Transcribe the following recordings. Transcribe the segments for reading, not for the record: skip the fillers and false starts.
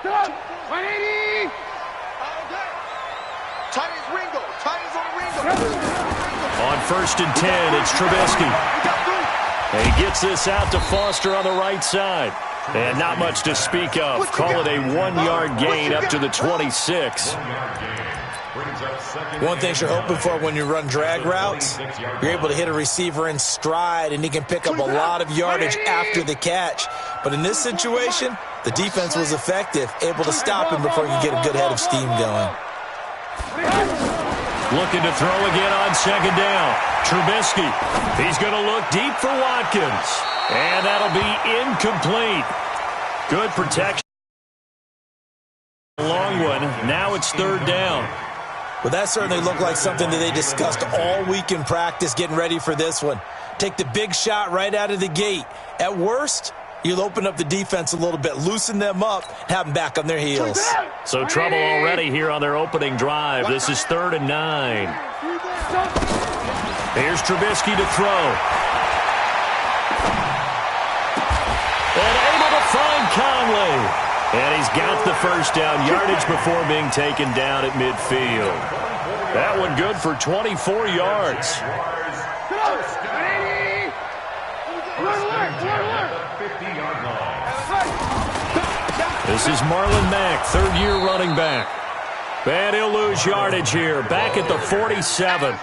180. Tiny's Ringo. Tiny's on Ringo. On 1st and 10, it's Trubisky. And he gets this out to Foster on the right side. And not much to speak of. Call it a 1-yard gain up to the 26. One thing you're hoping for when you run drag routes, you're able to hit a receiver in stride, and he can pick up a lot of yardage after the catch. But in this situation, the defense was effective, able to stop him before he could get a good head of steam going. Looking to throw again on 2nd down. Trubisky. He's going to look deep for Watkins. And that'll be incomplete. Good protection. Long one. Now it's 3rd down. Well, that certainly looked like something that they discussed all week in practice getting ready for this one. Take the big shot right out of the gate. At worst, you'll open up the defense a little bit, loosen them up, have them back on their heels. So trouble already here on their opening drive. This is 3rd and 9. Here's Trubisky to throw. And able to find Conley. And he's got the 1st down yardage before being taken down at midfield. That one good for 24 yards. This is Marlon Mack, 3rd-year running back. And he'll lose yardage here, back at the 47.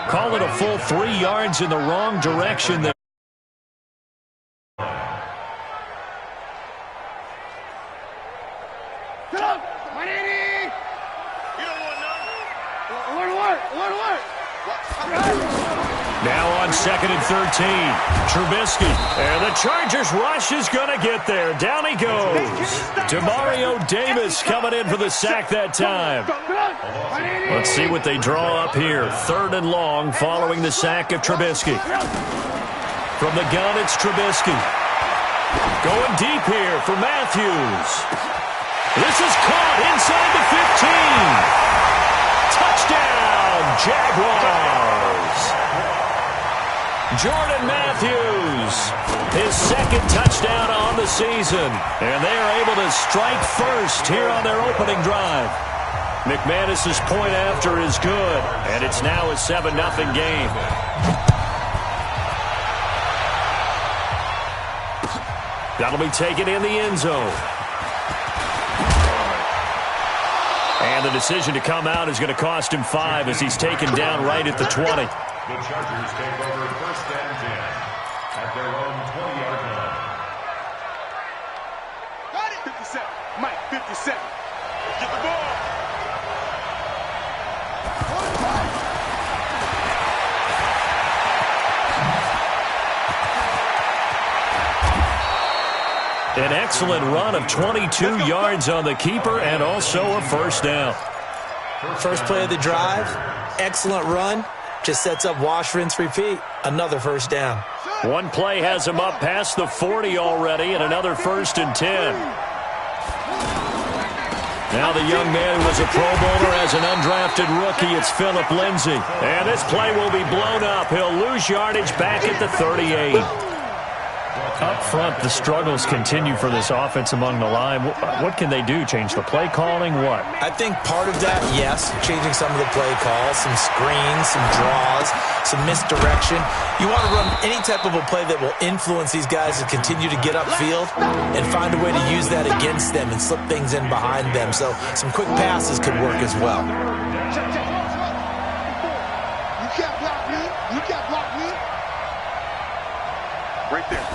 Call it a full 3 yards in the wrong direction there. Now on 2nd and 13, Trubisky, and the Chargers rush is going to get there. Down he goes. Demario Davis coming in for the sack that time. Let's see what they draw up here. 3rd and long following the sack of Trubisky. From the gun, it's Trubisky. Going deep here for Matthews. This is caught inside the 15. Touchdown, Jaguars. Jordan Matthews, his 2nd touchdown on the season. And they are able to strike first here on their opening drive. McManus's point after is good, and it's now a 7-0 game. That'll be taken in the end zone. And the decision to come out is going to cost him 5 as he's taken down right at the 20. The Chargers take over 1st and 10 at their own 20-yard line. Got it. 57. Mike, 57. Get the ball. An excellent run of 22 yards on the keeper and also a 1st down. First play of the drive, excellent run. Just sets up wash, rinse, repeat. Another 1st down. One play has him up past the 40 already, and another 1st and 10. Now the young man who was a Pro Bowler as an undrafted rookie, it's Phillip Lindsay. And this play will be blown up. He'll lose yardage back at the 38. Up front, the struggles continue for this offense among the line. What can they do? Change the play calling? What? I think part of that, yes, changing some of the play calls, some screens, some draws, some misdirection. You want to run any type of a play that will influence these guys to continue to get upfield and find a way to use that against them and slip things in behind them. So some quick passes could work as well. You can't block me. You can't block me. Right there.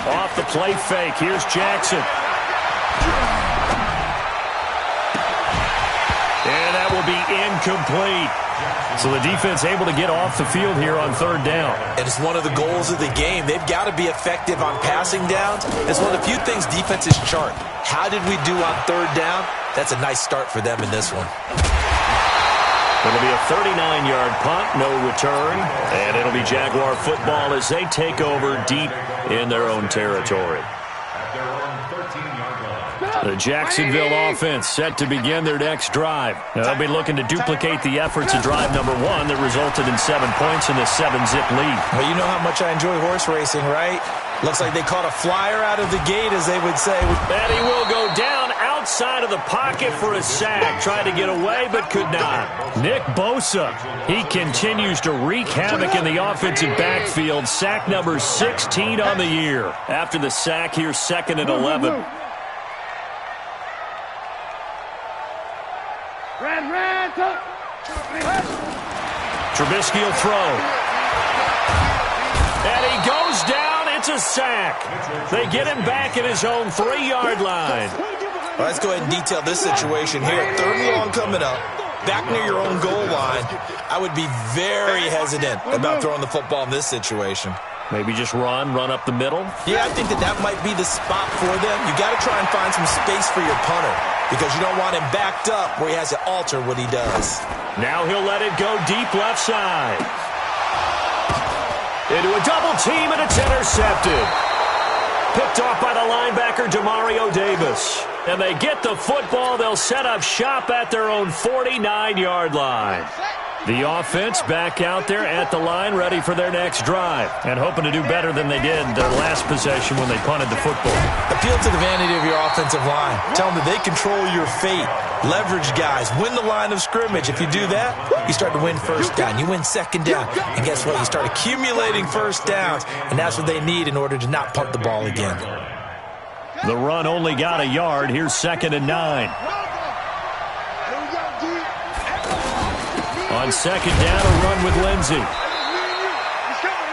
Off the play fake. Here's Jackson. And that will be incomplete. So the defense able to get off the field here on 3rd down. And it's one of the goals of the game. They've got to be effective on passing downs. It's one of the few things defenses chart. How did we do on 3rd down? That's a nice start for them in this one. It'll be a 39-yard punt, no return. And it'll be Jaguar football as they take over deep in their own territory. The Jacksonville offense set to begin their next drive. Now, they'll be looking to duplicate the efforts of drive number 1 that resulted in 7 points in the 7-zip lead. Well, you know how much I enjoy horse racing, right? Looks like they caught a flyer out of the gate, as they would say. And he will go down outside of the pocket for a sack. Tried to get away, but could not. Nick Bosa, he continues to wreak havoc in the offensive backfield. Sack number 16 on the year. After the sack, here's 2nd and 11. Trubisky will throw. And he goes down. It's a sack. They get him back at his own 3-yard line. Well, let's go ahead and detail this situation here. 3rd and long coming up. Back near your own goal line. I would be very hesitant about throwing the football in this situation. Maybe just run up the middle? Yeah, I think that might be the spot for them. You got to try and find some space for your punter because you don't want him backed up where he has to alter what he does. Now he'll let it go deep left side. Into a double team, and it's intercepted. Picked off by the linebacker, Demario Davis. And they get the football. They'll set up shop at their own 49-yard line. The offense back out there at the line, ready for their next drive, and hoping to do better than they did their last possession when they punted the football. Appeal to the vanity of your offensive line. Tell them that they control your fate. Leverage guys. Win the line of scrimmage. If you do that, you start to win first down. You win second down. And guess what? You start accumulating first downs, and that's what they need in order to not punt the ball again. The run only got a yard. Here's 2nd and 9. On 2nd down, a run with Lindsey.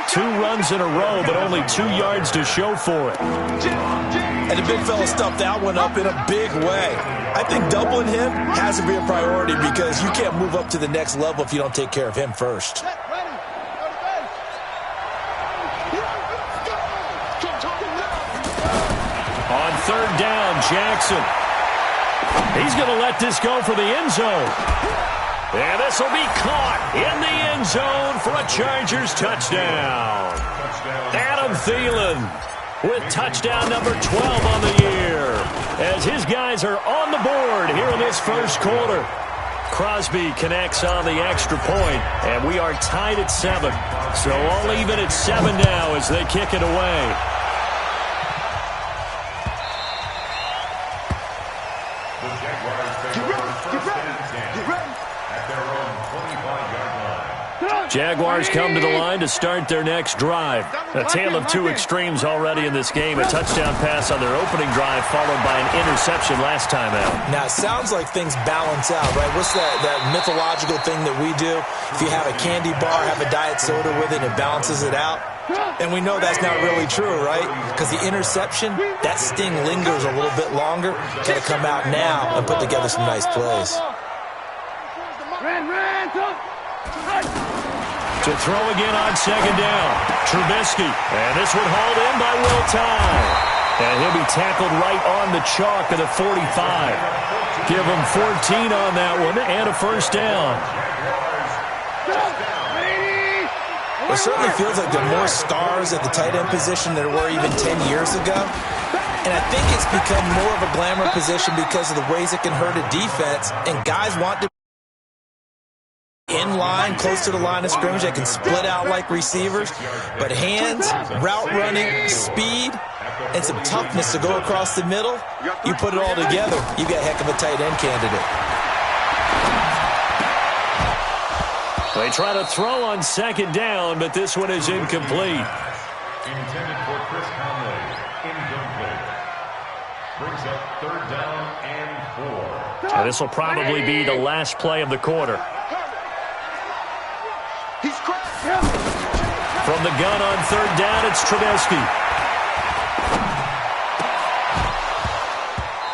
2 runs in a row, but only 2 yards to show for it. And the big fella stuffed that one up in a big way. I think doubling him has to be a priority because you can't move up to the next level if you don't take care of him first. On 3rd down, Jackson. He's going to let this go for the end zone. And this will be caught in the end zone for a Chargers touchdown. Adam Thielen with touchdown number 12 on the year as his guys are on the board here in this first quarter. Crosby connects on the extra point, and we are tied at 7. So all even at 7 now as they kick it away. Jaguars come to the line to start their next drive. A tale of 2 extremes already in this game. A touchdown pass on their opening drive followed by an interception last time out. Now, it sounds like things balance out, right? What's that mythological thing that we do? If you have a candy bar, have a diet soda with it, it balances it out. And we know that's not really true, right? Because the interception, that sting lingers a little bit longer. Got to come out now and put together some nice plays. To throw again on 2nd down. Trubisky. And this one hauled in by Will Tye. And he'll be tackled right on the chalk of the 45. Give him 14 on that one and a first down. It certainly feels like there are more stars at the tight end position than there were even 10 years ago. And I think it's become more of a glamour position because of the ways it can hurt a defense. And guys want to in line, close to the line of scrimmage. They can split out like receivers. But hands, route running, speed, and some toughness to go across the middle, you put it all together, you got a heck of a tight end candidate. They try to throw on 2nd down, but this one is incomplete. Intended for Chris Conley. Incomplete. Brings up 3rd down and 4. And this will probably be the last play of the quarter. From the gun on 3rd down, it's Trubisky.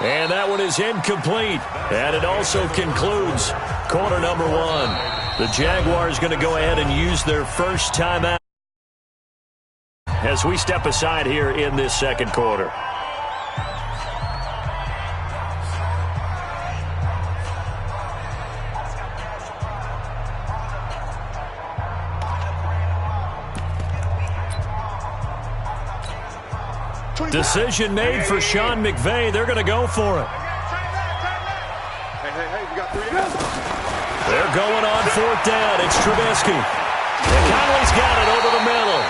And that one is incomplete. And it also concludes quarter number 1. The Jaguars going to go ahead and use their first timeout as we step aside here in this second quarter. Decision made for Sean McVay. They're going to go for it. They're going on 4th down. It's Trubisky. And Conley's got it over the middle.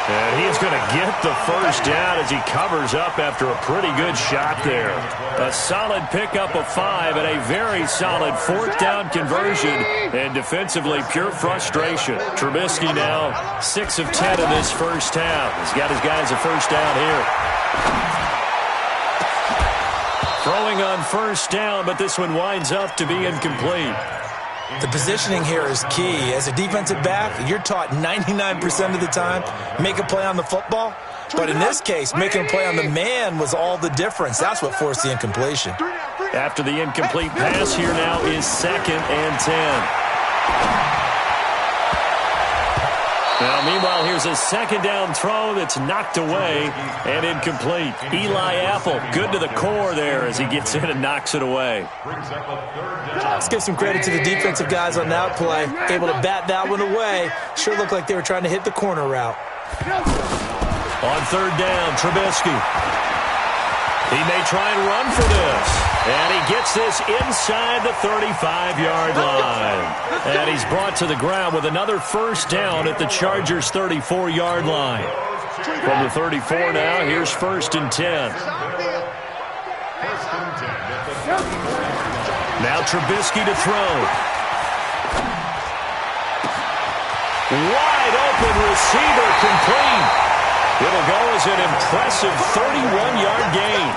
And he's going to get the first down as he covers up after a pretty good shot there. A solid pickup of 5 and a very solid 4th down conversion. And defensively, pure frustration. Trubisky now 6 of 10 in this first half. He's got his guys a first down here. Throwing on first down, but this one winds up to be incomplete. The positioning here is key. As a defensive back, you're taught 99% of the time, make a play on the football. But in this case, making a play on the man was all the difference. That's what forced the incompletion. After the incomplete pass, here now is 2nd and 10. Now, meanwhile, here's a 2nd down throw that's knocked away and incomplete. Eli Apple, good to the core there as he gets in and knocks it away. Let's give some credit to the defensive guys on that play. Able to bat that one away. Sure looked like they were trying to hit the corner route. On 3rd down, Trubisky. He may try and run for this. And he gets this inside the 35-yard line. And he's brought to the ground with another first down at the Chargers' 34-yard line. From the 34 now, here's 1st and 10. Now Trubisky to throw. Wide open receiver complete. It'll go as an impressive 31-yard gain.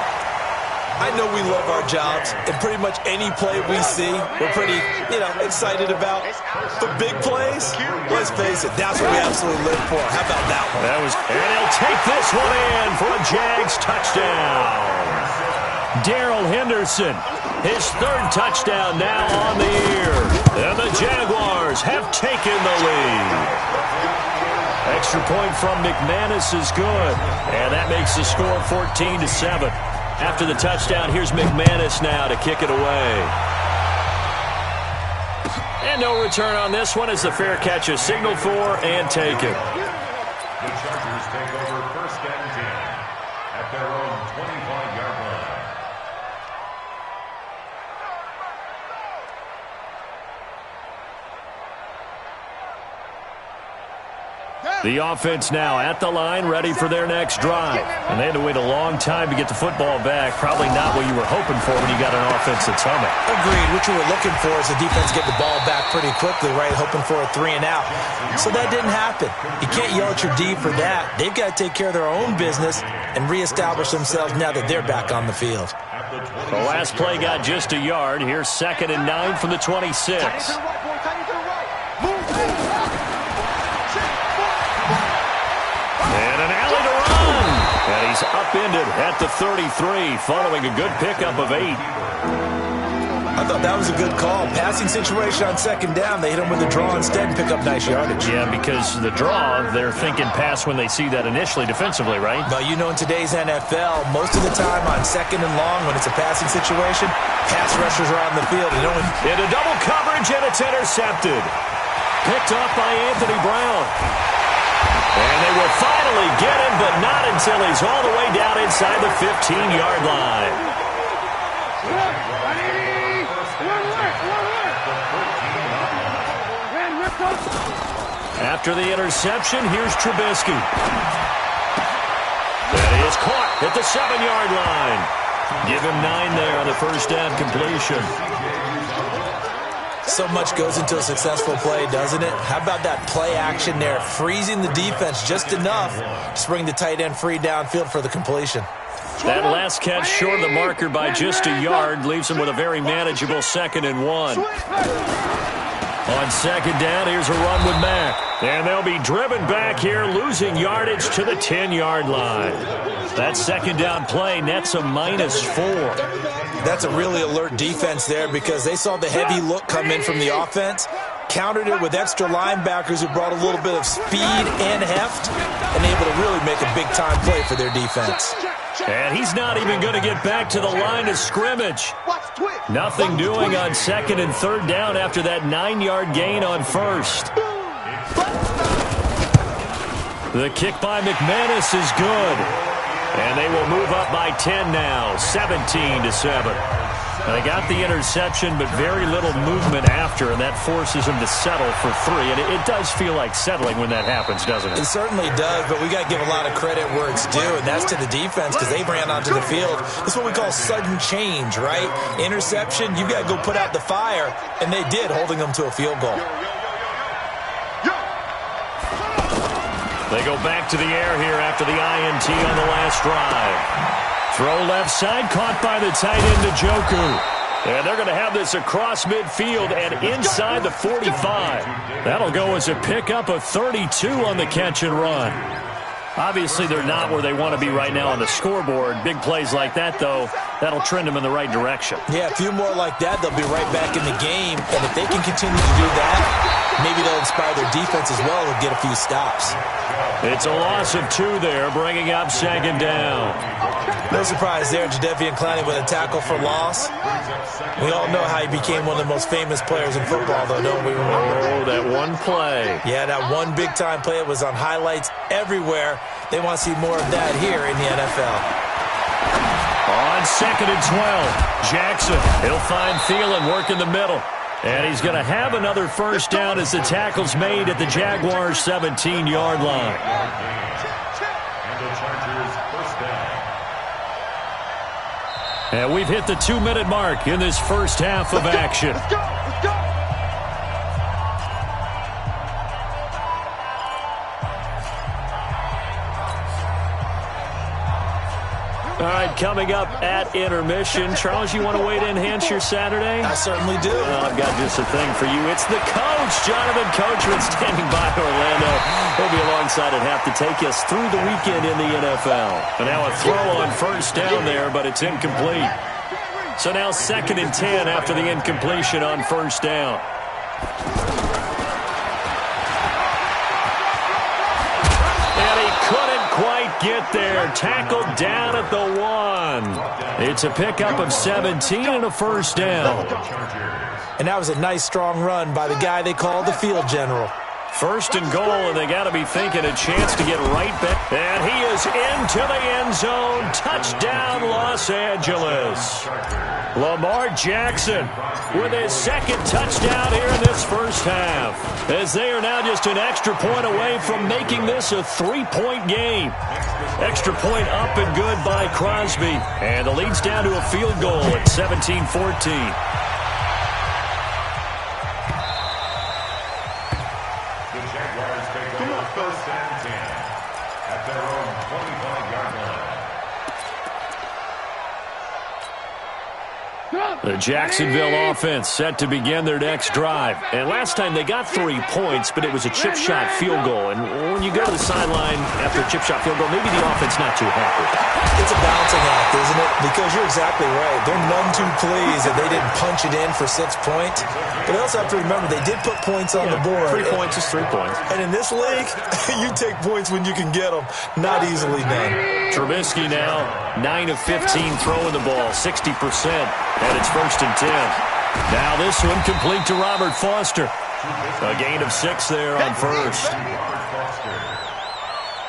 I know we love our jobs, and pretty much any play we see, we're pretty, excited about. The big plays, let's face it, that's what we absolutely live for. How about that one? And he'll take this one in for a Jags touchdown. Darrell Henderson, his 3rd touchdown now on the year. And the Jaguars have taken the lead. Extra point from McManus is good. And that makes the score 14-7. After the touchdown, here's McManus now to kick it away. And no return on this one as the fair catch is signaled for and taken. The Chargers take over 1st and 10 at their own 25-yard line. The offense now at the line, ready for their next drive. And they had to wait a long time to get the football back. Probably not what you were hoping for when you got an offense that's humming. Agreed. What you were looking for is the defense get the ball back pretty quickly, right? Hoping for a 3 and out. So that didn't happen. You can't yell at your D for that. They've got to take care of their own business and reestablish themselves now that they're back on the field. The last play got just a yard. Here's 2nd and 9 from the 26. And an alley to run. And he's upended at the 33, following a good pickup of 8. I thought that was a good call. Passing situation on 2nd down. They hit him with a draw instead and pick up nice yardage. Yeah, because the draw, they're thinking pass when they see that initially defensively, right? But in today's NFL, most of the time on 2nd and long, when it's a passing situation, pass rushers are on the field. Into double coverage, and it's intercepted. Picked up by Anthony Brown. And they will finally get him, but not until he's all the way down inside the 15-yard line. After the interception, here's Trubisky. That is caught at the 7-yard line. Give him 9 there on the first down completion. So much goes into a successful play, doesn't it? How about that play action there, freezing the defense just enough to bring the tight end free downfield for the completion. That last catch short of the marker by just a yard leaves him with a very manageable 2nd and 1. On 2nd down, here's a run with Mack. And they'll be driven back here, losing yardage to the 10-yard line. That 2nd down play nets a -4. That's a really alert defense there because they saw the heavy look come in from the offense, countered it with extra linebackers who brought a little bit of speed and heft, and able to really make a big-time play for their defense. And he's not even going to get back to the line of scrimmage. Nothing doing on 2nd and 3rd down after that 9-yard gain on 1st. The kick by McManus is good. And they will move up by 10 now, 17-7. They got the interception, but very little movement after, and that forces them to settle for 3. And it does feel like settling when that happens, doesn't it? It certainly does, but we got to give a lot of credit where it's due, and that's to the defense because they ran onto the field. That's what we call sudden change, right? Interception, you got to go put out the fire, and they did, holding them to a field goal. They go back to the air here after the INT on the last drive. Throw left side, caught by the tight end, Njoku. And they're going to have this across midfield and inside the 45. That'll go as a pickup of 32 on the catch and run. Obviously, they're not where they want to be right now on the scoreboard. Big plays like that, though, that'll trend them in the right direction. Yeah, a few more like that, they'll be right back in the game. And if they can continue to do that, maybe they'll inspire their defense as well and get a few stops. It's a loss of 2 there, bringing up second down. No surprise there, Jadeveon Clowney with a tackle for loss. We all know how he became one of the most famous players in football, though, don't we? Oh, that one play. Yeah, that one big-time play. It was on highlights everywhere. They want to see more of that here in the NFL. On second and 12, Jackson. He'll find Thielen, work in the middle. And he's going to have another first down as the tackle's made at the Jaguars' 17-yard line. And the Chargers first down. And we've hit the 2-minute mark in this first half of action. Let's go! Let's go! All right, coming up at intermission. Charles, you want to wait to enhance your Saturday? I certainly do. Well, I've got just a thing for you. It's the coach, Jonathan Coachman, standing by Orlando. He'll be alongside at half to take us through the weekend in the NFL. And now a throw on first down there, but it's incomplete. So now second and 10 after the incompletion on first down. Quite get there. Tackled down at the 1. It's a pickup of 17 and a first down. And that was a nice, strong run by the guy they call the field general. First and goal, and they got to be thinking a chance to get right back. And he is into the end zone. Touchdown, Los Angeles. Lamar Jackson with his second touchdown here in this first half, as they are now just an extra point away from making this a 3-point game. Extra point up and good by Crosby, and the lead's down to a field goal at 17-14. First and 10 at their own 25-yard line. The Jacksonville offense set to begin their next drive. And last time they got 3 points, but it was a chip shot field goal. And when you go to the sideline after a chip shot field goal, maybe the offense not too happy. It's a balancing act, isn't it? Because you're exactly right. They're none too pleased that they didn't punch it in for 6 points. But they also have to remember they did put points on the board. 3 points is 3 points. And in this league, you take points when you can get them. Not easily done. Trubisky now 9 of 15 throwing the ball, 60%. And it's first and 10. Now this one complete to Robert Foster. A gain of 6 there on first.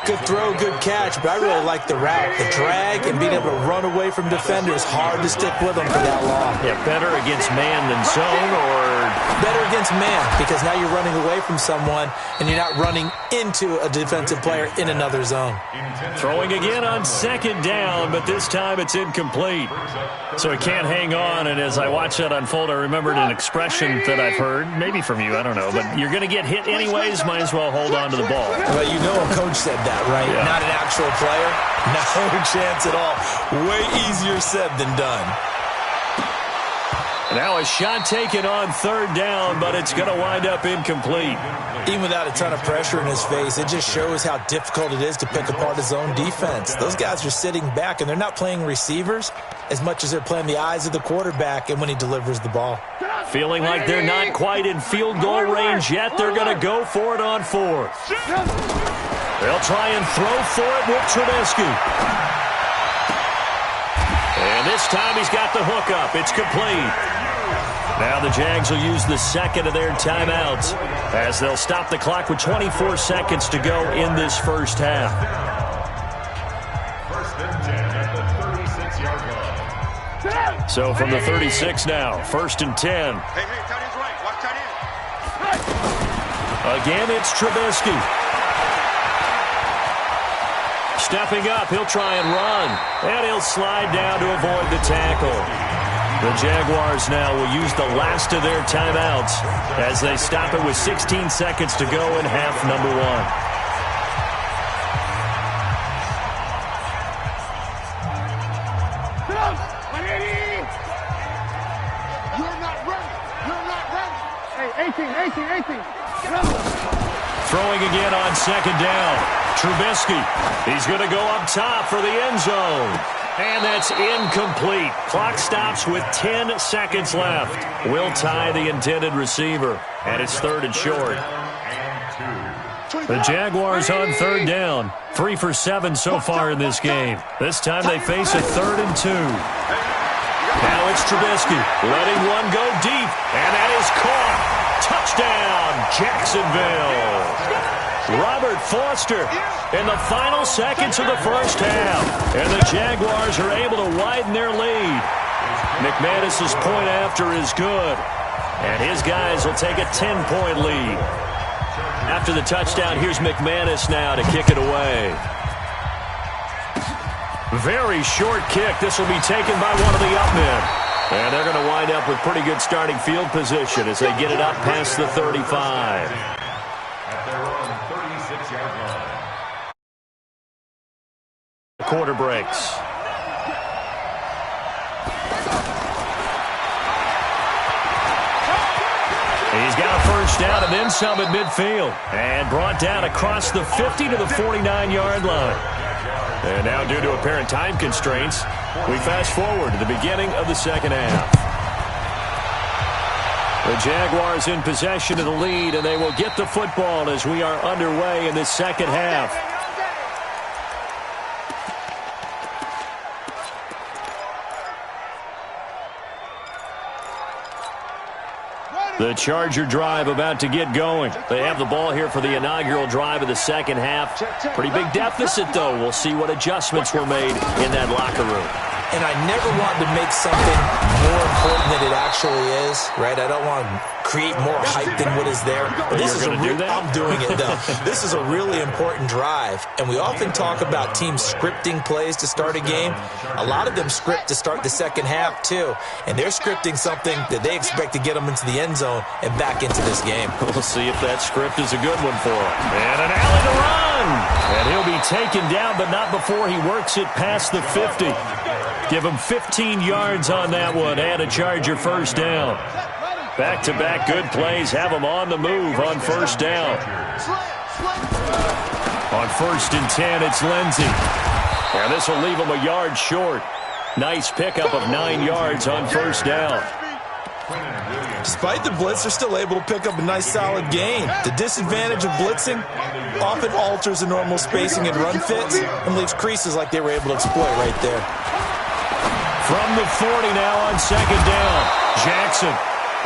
Good throw, good catch, but I really like the route. The drag and being able to run away from defenders, hard to stick with them for that long. Yeah, better against man than zone, or better against man, because now you're running away from someone and you're not running into a defensive player in another zone. Throwing again on second down, but this time it's incomplete. So it can't hang on, and as I watch that unfold, I remembered an expression that I've heard, maybe from you, I don't know, but you're going to get hit anyways, might as well hold on to the ball. Well, you know a coach said that, right? Yeah. Not an actual player. No chance at all. Way easier said than done. Now a shot taken on third down, but it's going to wind up incomplete. Even without a ton of pressure in his face, it just shows how difficult it is to pick apart his own defense. Those guys are sitting back, and they're not playing receivers as much as they're playing the eyes of the quarterback and when he delivers the ball. Feeling like they're not quite in field goal range yet, they're going to go for it on fourth. They'll try and throw for it with Trubisky. And this time he's got the hook up. It's complete. Now the Jags will use the second of their timeouts as they'll stop the clock with 24 seconds to go in this first half. First and 10 at the 36-yard line. So from the 36 now, 1st and 10. Hey, tight end's right. Watch tight end. Again, it's Trubisky. Stepping up, he'll try and run. And he'll slide down to avoid the tackle. The Jaguars now will use the last of their timeouts as they stop it with 16 seconds to go in half number 1. You're not ready. You're not ready. Hey, 18. Throwing again on 2nd down. Trubisky. He's going to go up top for the end zone. And that's incomplete. Clock stops with 10 seconds left. Will tie the intended receiver. And it's 3rd and short. The Jaguars on 3rd down. 3 for 7 so far in this game. This time they face a 3rd and 2. Now it's Trubisky letting one go deep. And that is caught. Touchdown, Jacksonville. Robert Foster in the final seconds of the first half. And the Jaguars are able to widen their lead. McManus's point after is good. And his guys will take a 10-point lead. After the touchdown, here's McManus now to kick it away. Very short kick. This will be taken by one of the up men. And they're going to wind up with pretty good starting field position as they get it up past the 35. Quarter breaks. He's got a first down and then some at midfield. And brought down across the 50 to the 49-yard line. And now due to apparent time constraints, we fast forward to the beginning of the second half. The Jaguars in possession of the lead, and they will get the football as we are underway in this second half. The Charger drive about to get going. They have the ball here for the inaugural drive of the second half. Pretty big deficit, though. We'll see what adjustments were made in that locker room. And I never want to make something more important than it actually is, right? I don't want to create more hype than what is there. But this is I'm doing it, though. This is a really important drive. And we often talk about teams scripting plays to start a game. A lot of them script to start the second half, too. And they're scripting something that they expect to get them into the end zone and back into this game. We'll see if that script is a good one for him. And an alley to run. And he'll be taken down, but not before he works it past the 50. Give him 15 yards on that one and a Charger first down. Back-to-back good plays have him on the move on first down. On 1st and 10, it's Lindsey. And this will leave him a yard short. Nice pickup of 9 yards on first down. Despite the blitz, they're still able to pick up a nice solid gain. The disadvantage of blitzing often alters the normal spacing and run fits and leaves creases like they were able to exploit right there. From the 40 now on second down, Jackson.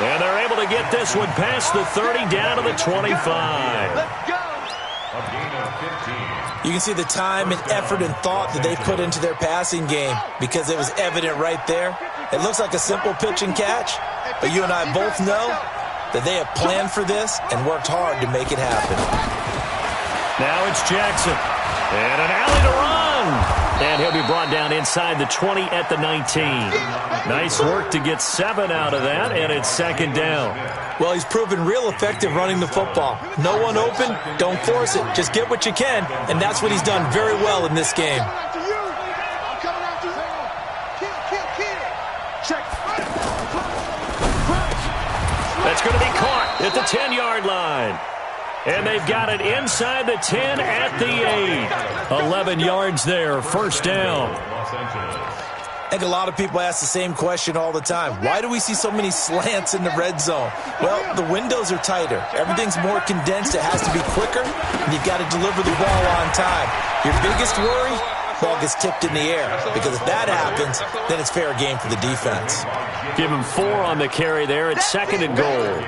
And they're able to get this one past the 30 down to the 25. You can see the time and effort and thought that they put into their passing game because it was evident right there. It looks like a simple pitch and catch, but you and I both know that they have planned for this and worked hard to make it happen. Now it's Jackson. And an alley to run. And he'll be brought down inside the 20 at the 19. Nice work to get 7 out of that, and it's second down. Well, he's proven real effective running the football. No one open, don't force it. Just get what you can, and that's what he's done very well in this game. That's going to be caught at the 10-yard line. And they've got it inside the 10 at the 8. 11 yards there, first down. I think a lot of people ask the same question all the time. Why do we see so many slants in the red zone? Well, the windows are tighter. Everything's more condensed. It has to be quicker, and you've got to deliver the ball on time. Your biggest worry? Ball gets tipped in the air, because if that happens, then it's fair game for the defense. Give him 4 on the carry there. It's second and goal.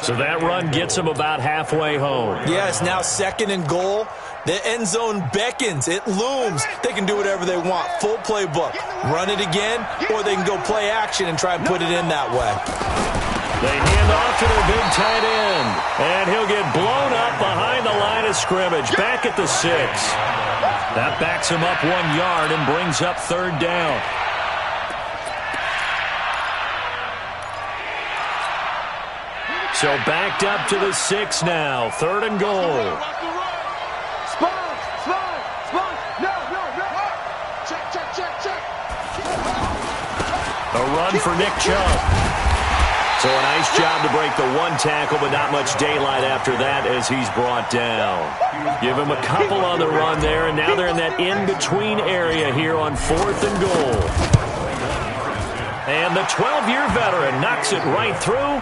So that run gets him about halfway home. Yeah, it's now second and goal. The end zone beckons. It looms. They can do whatever they want. Full playbook. Run it again, or they can go play action and try and put it in that way. They hand off to their big tight end, and he'll get blown up behind the line of scrimmage, back at the 6. That backs him up 1 yard and brings up 3rd down. So backed up to the 6 now, 3rd and goal. A run for Nick Chubb. So a nice job to break the 1 tackle, but not much daylight after that as he's brought down. Give him a couple on the run there, and now they're in that in-between area here on 4th and goal. And the 12-year veteran knocks it right through.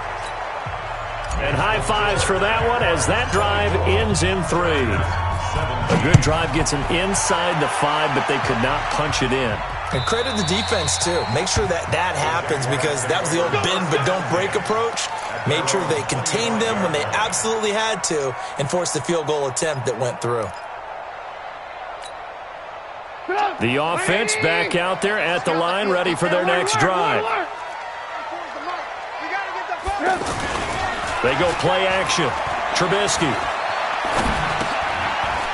And high fives for that one as that drive ends in 3. A good drive gets them inside the 5, but they could not punch it in. And credit the defense, too. Make sure that happens because that was the old bend but don't break approach. Made sure they contained them when they absolutely had to and forced the field goal attempt that went through. The offense back out there at the line, ready for their next drive. They go play action. Trubisky.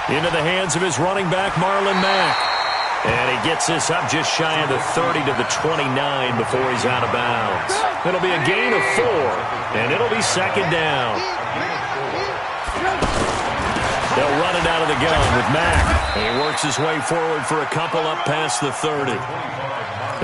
Into the hands of his running back, Marlon Mack. And he gets this up just shy of the 30 to the 29 before he's out of bounds. It'll be a gain of 4, and it'll be 2nd down. They'll run it out of the gun with Mack. And he works his way forward for a couple up past the 30.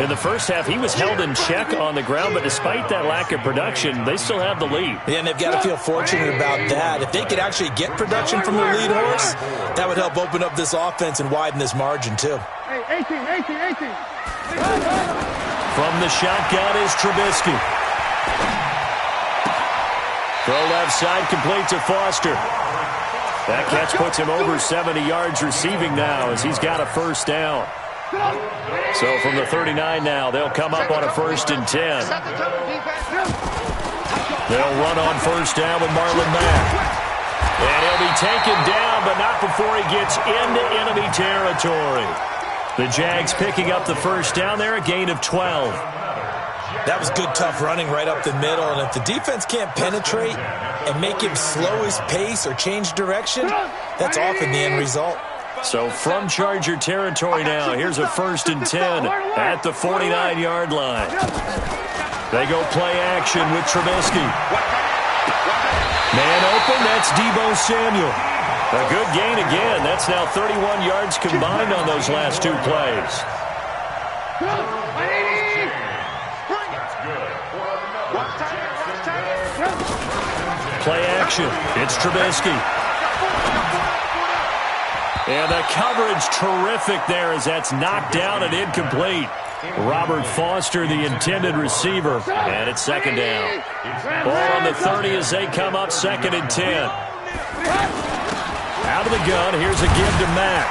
In the first half, he was held in check on the ground, but despite that lack of production, they still have the lead. Yeah, and they've got to feel fortunate about that. If they could actually get production from their lead horse, that would help open up this offense and widen this margin, too. 18. From the shotgun is Trubisky. Throw left side, complete to Foster. That catch puts him over 70 yards receiving now as he's got a 1st down. So from the 39 now, they'll come up on a 1st and 10. They'll run on 1st down with Marlon Mack. And he'll be taken down, but not before he gets into enemy territory. The Jags picking up the 1st down there, a gain of 12. That was good, tough running right up the middle. And if the defense can't penetrate and make him slow his pace or change direction, that's often the end result. So from Charger territory now, here's a 1st and 10 at the 49-yard line. They go play action with Trubisky. Man open, that's Deebo Samuel. A good gain again. That's now 31 yards combined on those last 2 plays. Play action. It's Trubisky. And the coverage terrific there as that's knocked down and incomplete. Robert Foster, the intended receiver. And it's 2nd down. Ball on the 30 as they come up 2nd and 10. Out of the gun, here's a give to Mack.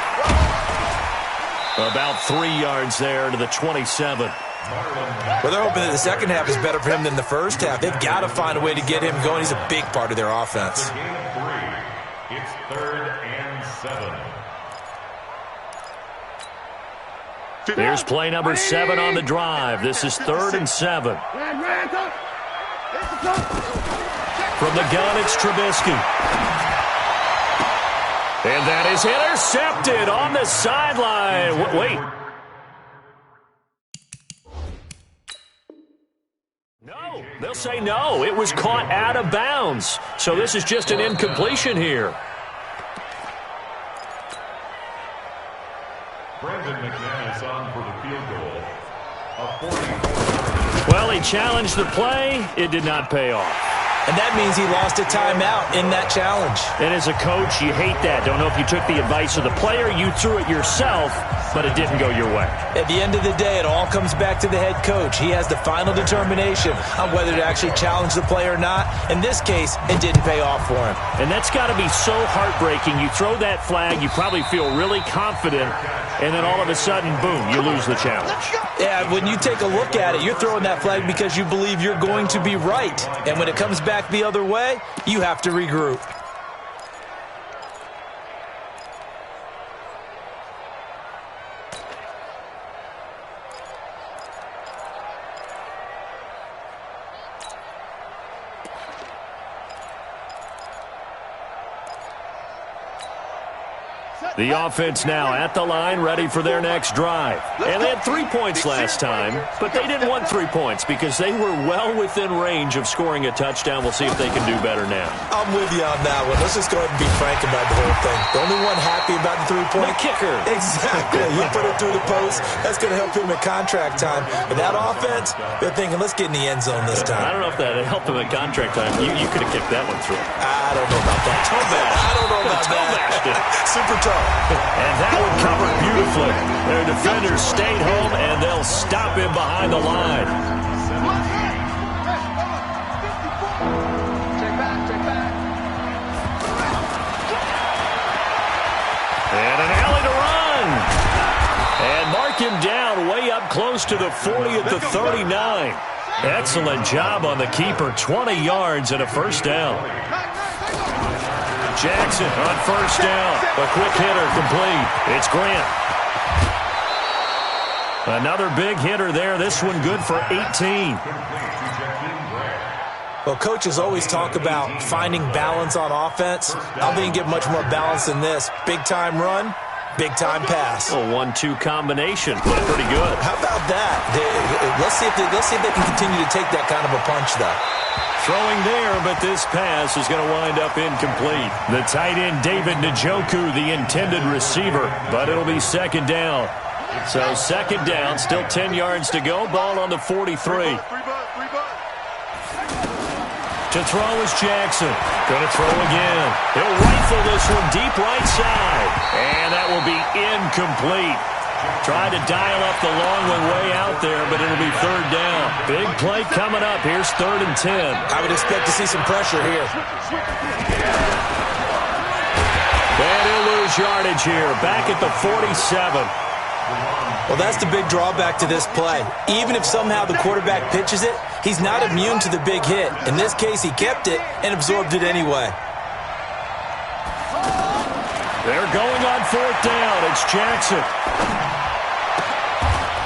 About 3 yards there to the 27. Well, they're hoping that the second half is better for him than the first half. They've got to find a way to get him going. He's a big part of their offense. It's 3rd and 7. Here's play number 7 on the drive. This is 3rd and 7. From the gun, it's Trubisky. And that is intercepted on the sideline. Wait. No, they'll say no. It was caught out of bounds. So this is just an incompletion here. Brandon McManus on for the field goal. Well, he challenged the play. It did not pay off. And that means he lost a timeout in that challenge. And as a coach, you hate that. Don't know if you took the advice of the player. You threw it yourself, but it didn't go your way. At the end of the day, it all comes back to the head coach. He has the final determination on whether to actually challenge the play or not. In this case, it didn't pay off for him. And that's got to be so heartbreaking. You throw that flag, you probably feel really confident, and then all of a sudden, boom, you lose the challenge. Yeah, when you take a look at it, you're throwing that flag because you believe you're going to be right. And when it comes back the other way, you have to regroup. The offense now at the line, ready for their next drive. And they had 3 points last time, but they didn't want 3 points because they were well within range of scoring a touchdown. We'll see if they can do better now. I'm with you on that one. Let's just go ahead and be frank about the whole thing. The only one happy about the 3-point? The kicker. Exactly. He put it through the post. That's going to help him at contract time. But that offense, they're thinking, let's get in the end zone this time. I don't know if that helped him at contract time. You could have kicked that one through. I don't know about that. I don't know about that. Super tough. And that one covered beautifully. Their defenders stayed home, and they'll stop him behind the line. And an alley to run. And mark him down way up close to the 40 at the 39. Excellent job on the keeper. 20 yards and a first down. Jackson on first down. A quick hitter complete. It's Grant. Another big hitter there. This one good for 18. Well, coaches always talk about finding balance on offense. I don't think you get much more balance than this. Big-time run, big-time pass. A 1-2 combination. Pretty good. How about that? Let's see if they can continue to take that kind of a punch, though. Throwing there, but this pass is going to wind up incomplete. The tight end, David Njoku, the intended receiver, but it'll be second down. So second down, still 10 yards to go. Ball on the 43. To throw is Jackson. Going to throw again. He'll rifle this one deep right side. And that will be incomplete. Tried to dial up the long one way out there, but it'll be third down. Big play coming up. Here's 3rd and 10. I would expect to see some pressure here. And he'll lose yardage here. Back at the 47. Well, that's the big drawback to this play. Even if somehow the quarterback pitches it, he's not immune to the big hit. In this case, he kept it and absorbed it anyway. They're going on 4th down. It's Jackson.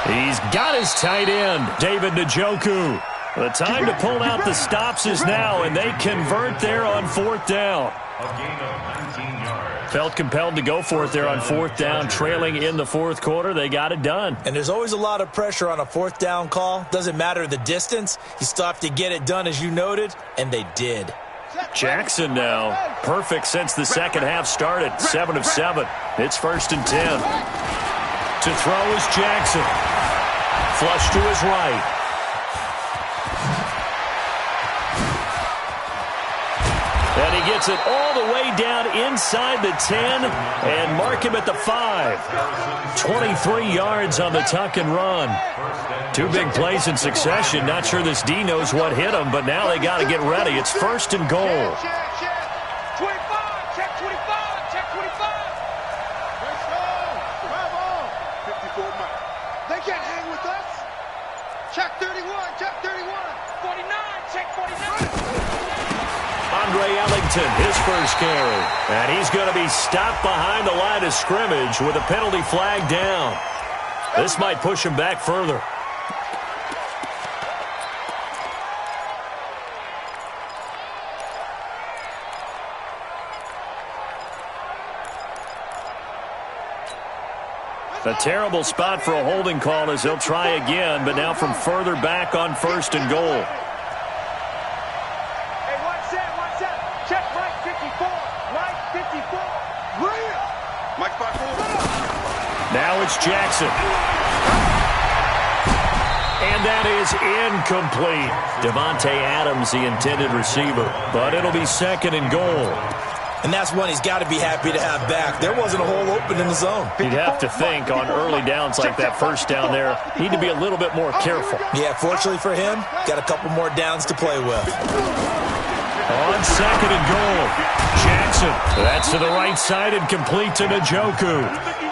He's got his tight end, David Njoku. The time to pull out the stops is now, and they convert there on 4th down. A gain of 19 yards. Felt compelled to go for it there on 4th down, trailing in the 4th quarter. They got it done. And there's always a lot of pressure on a 4th down call. Doesn't matter the distance. You still have to get it done, as you noted, and they did. Jackson now, perfect since the second half started. 7 of 7. It's 1st and 10. To throw is Jackson. Flush to his right. And he gets it all the way down inside the 10 and mark him at the 5. 23 yards on the tuck and run. 2 big plays in succession. Not sure this D knows what hit him, but now they got to get ready. It's 1st and goal. Check 25, check 25, check 25. Let's go. Come on. 54 miles. They can't hang with us. Check 31, check 31. 49, check 49. Andre Ellington, his first carry. And he's going to be stopped behind the line of scrimmage with a penalty flag down. This might push him back further. A terrible spot for a holding call as they'll try again, but now from further back on 1st and goal. Hey, watch that. Check right 54. Right 54. Mike 5-4. Now it's Jackson. And that is incomplete. Devontae Adams, the intended receiver. But it'll be 2nd and goal. And that's one he's got to be happy to have back. There wasn't a hole open in the zone. You'd have to think on early downs like that first down there, need to be a little bit more careful. Yeah, fortunately for him, got a couple more downs to play with. On 2nd and goal, Jackson. That's to the right side and complete to Njoku.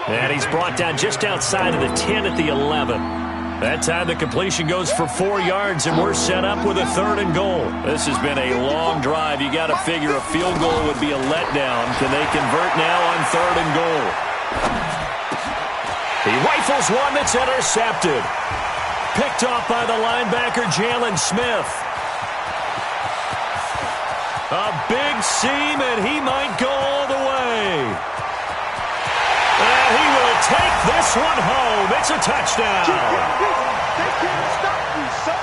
And he's brought down just outside of the 10 at the 11. That time the completion goes for 4 yards, and we're set up with a 3rd and goal. This has been a long drive. You got to figure a field goal would be a letdown. Can they convert now on 3rd and goal? He rifles one that's intercepted. Picked off by the linebacker, Jalen Smith. A big seam, and he might go all the way. And he will take this one home. It's a touchdown.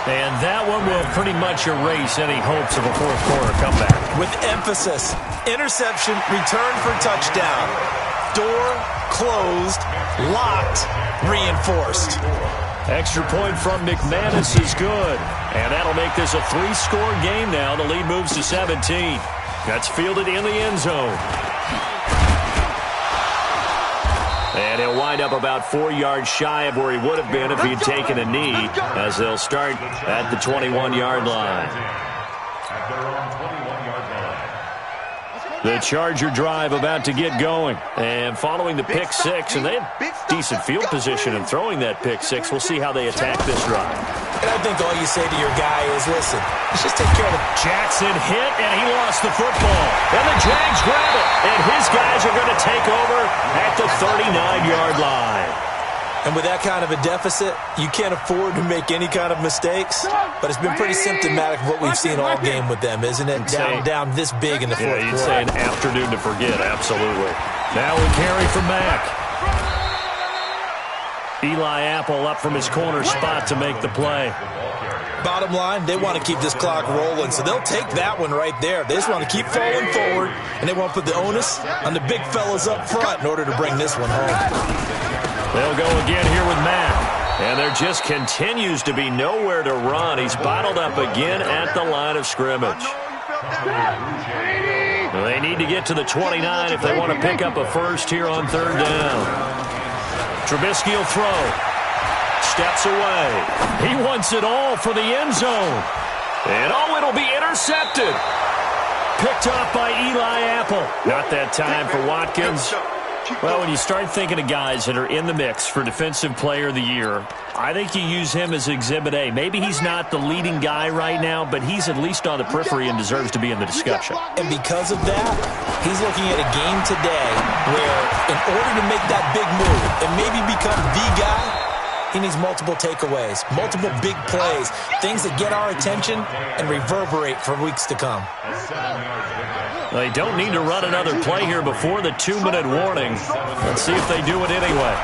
And that one will pretty much erase any hopes of a fourth quarter comeback. With emphasis, interception, return for touchdown. Door closed, locked, reinforced. Extra point from McManus is good. And that'll make this a 3-score game now. The lead moves to 17. That's fielded in the end zone. And he'll wind up about 4 yards shy of where he would have been if he'd taken a knee, as they'll start at the 21-yard line. At their own 21-yard line. The Charger drive about to get going. And following the pick six, and they had decent field position in throwing that pick six. We'll see how they attack this drive. And I think all you say to your guy is, listen, let's just take care of it. Jackson hit, and he lost the football. And the Jags grab it. And his guys are going to take over at the 39-yard line. And with that kind of a deficit, you can't afford to make any kind of mistakes. But it's been pretty symptomatic of what we've seen all game with them, isn't it? Down this big in the fourth quarter. You'd say an afternoon to forget, absolutely. Now we carry from Mack. Eli Apple up from his corner spot to make the play. Bottom line, they want to keep this clock rolling, so they'll take that one right there. They just want to keep falling forward, and they want to put the onus on the big fellas up front in order to bring this one home. They'll go again here with Mack. And there just continues to be nowhere to run. He's bottled up again at the line of scrimmage. They need to get to the 29 if they want to pick up a first here on third down. Trubisky will throw. Steps away. He wants it all for the end zone. And it'll be intercepted. Picked off by Eli Apple. Not that time for Watkins. Well, when you start thinking of guys that are in the mix for Defensive Player of the Year, I think you use him as Exhibit A. Maybe he's not the leading guy right now, but he's at least on the periphery and deserves to be in the discussion. And because of that, he's looking at a game today where in order to make that big move and maybe become the guy, he needs multiple takeaways, multiple big plays, things that get our attention and reverberate for weeks to come. They don't need to run another play here before the 2-minute warning. Let's see if they do it anyway.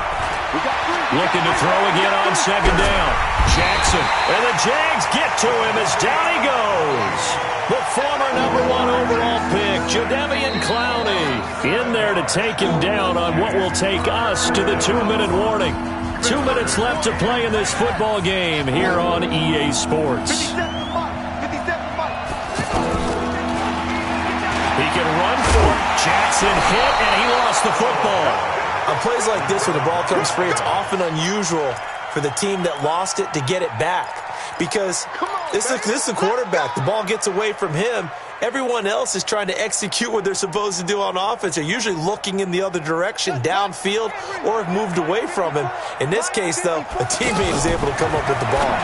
Looking to throw again on second down. Jackson, and the Jags get to him as down he goes. The former #1 overall pick, Jadeveon Clowney, in there to take him down on what will take us to the 2-minute warning. 2 minutes left to play in this football game here on EA Sports. He can run for it. Jackson hit, and he lost the football. On plays like this where the ball comes free, it's often unusual for the team that lost it to get it back. Because this is the quarterback. The ball gets away from him. Everyone else is trying to execute what they're supposed to do on offense. They're usually looking in the other direction, downfield, or have moved away from him. In this case, though, a teammate is able to come up with the ball.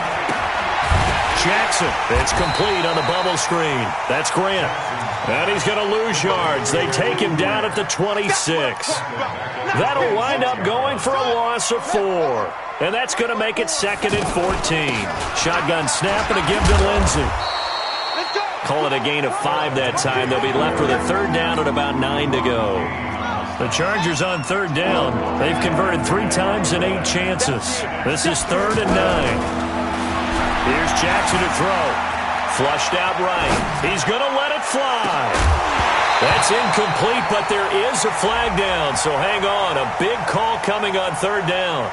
Jackson, it's complete on the bubble screen. That's Grant. And he's going to lose yards. They take him down at the 26. That'll wind up going for a loss of 4. And that's going to make it 2nd and 14. Shotgun snap and a give to Lindsey. Call it a gain of 5 that time. They'll be left with a third down at about 9 to go. The Chargers on third down. They've converted 3 times in 8 chances. This is 3rd and 9. Here's Jackson to throw. Flushed out right. He's going to let it fly. That's incomplete, but there is a flag down, so hang on. A big call coming on third down.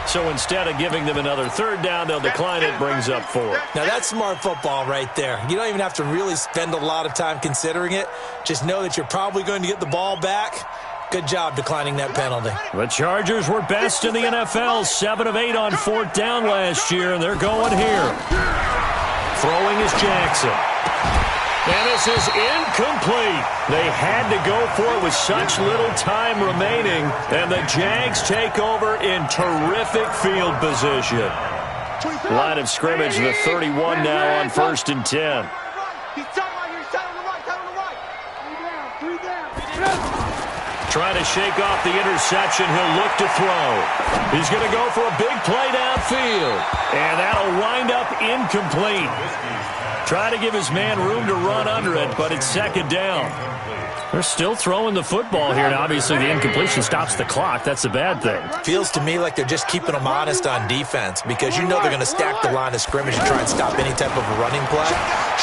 So instead of giving them another third down, they'll decline it, brings up 4. Now, that's smart football right there. You don't even have to really spend a lot of time considering it. Just know that you're probably going to get the ball back. Good job declining that penalty. The Chargers were best in the NFL, 7 of 8 on 4th down last year, and they're going here. Throwing is Jackson. And this is incomplete. They had to go for it with such little time remaining, and the Jags take over in terrific field position. Line of scrimmage, the 31 now on 1st and 10. Trying to shake off the interception. He'll look to throw. He's going to go for a big play downfield. And that'll wind up incomplete. Try to give his man room to run under it, but it's 2nd down. They're still throwing the football here, and obviously the incompletion stops the clock. That's a bad thing. Feels to me like they're just keeping them honest on defense because you know they're going to stack the line of scrimmage and try and stop any type of a running play.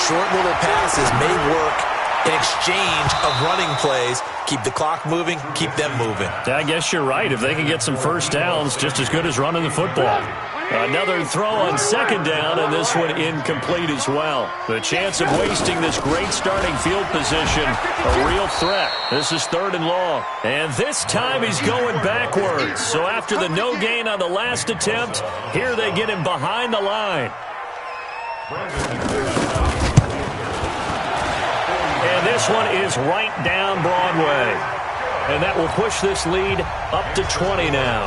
Short little passes may work in exchange of running plays. Keep the clock moving, keep them moving. I guess you're right. If they can get some first downs, just as good as running the football. Another throw on second down, and this one incomplete as well. The chance of wasting this great starting field position, a real threat. This is 3rd and long. And this time he's going backwards. So after the no gain on the last attempt, here they get him behind the line. And this one is right down Broadway. And that will push this lead up to 20 now.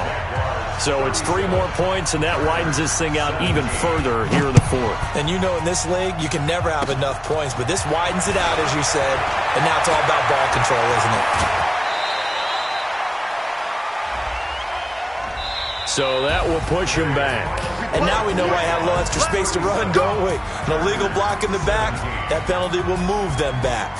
So it's 3 more points, and that widens this thing out even further here in the 4th. And you know in this league, you can never have enough points, but this widens it out, as you said, and now it's all about ball control, isn't it? So that will push him back. And now we know why I have a little extra space to run, don't we? An illegal block in the back, that penalty will move them back.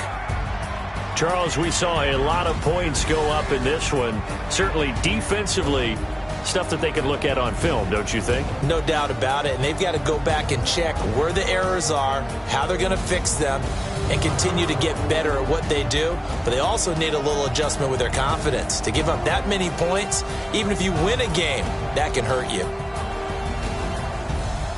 Charles, we saw a lot of points go up in this one. Certainly defensively, stuff that they can look at on film, don't you think? No doubt about it, and they've got to go back and check where the errors are, how they're going to fix them, and continue to get better at what they do. But they also need a little adjustment with their confidence. To give up that many points, even if you win a game, that can hurt you.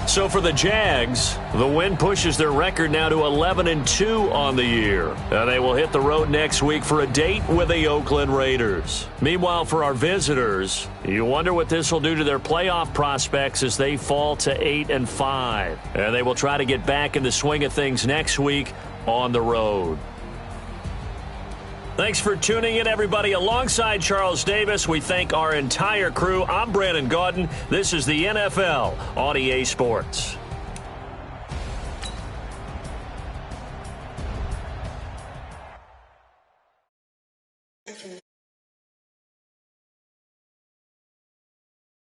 So for the Jags, the win pushes their record now to 11-2 on the year. They will hit the road next week for a date with the Oakland Raiders. Meanwhile, for our visitors, you wonder what this will do to their playoff prospects as they fall to 8-5. And they will try to get back in the swing of things next week on the road. Thanks for tuning in, everybody. Alongside Charles Davis, we thank our entire crew. I'm Brandon Gaudin. This is the NFL on EA Sports.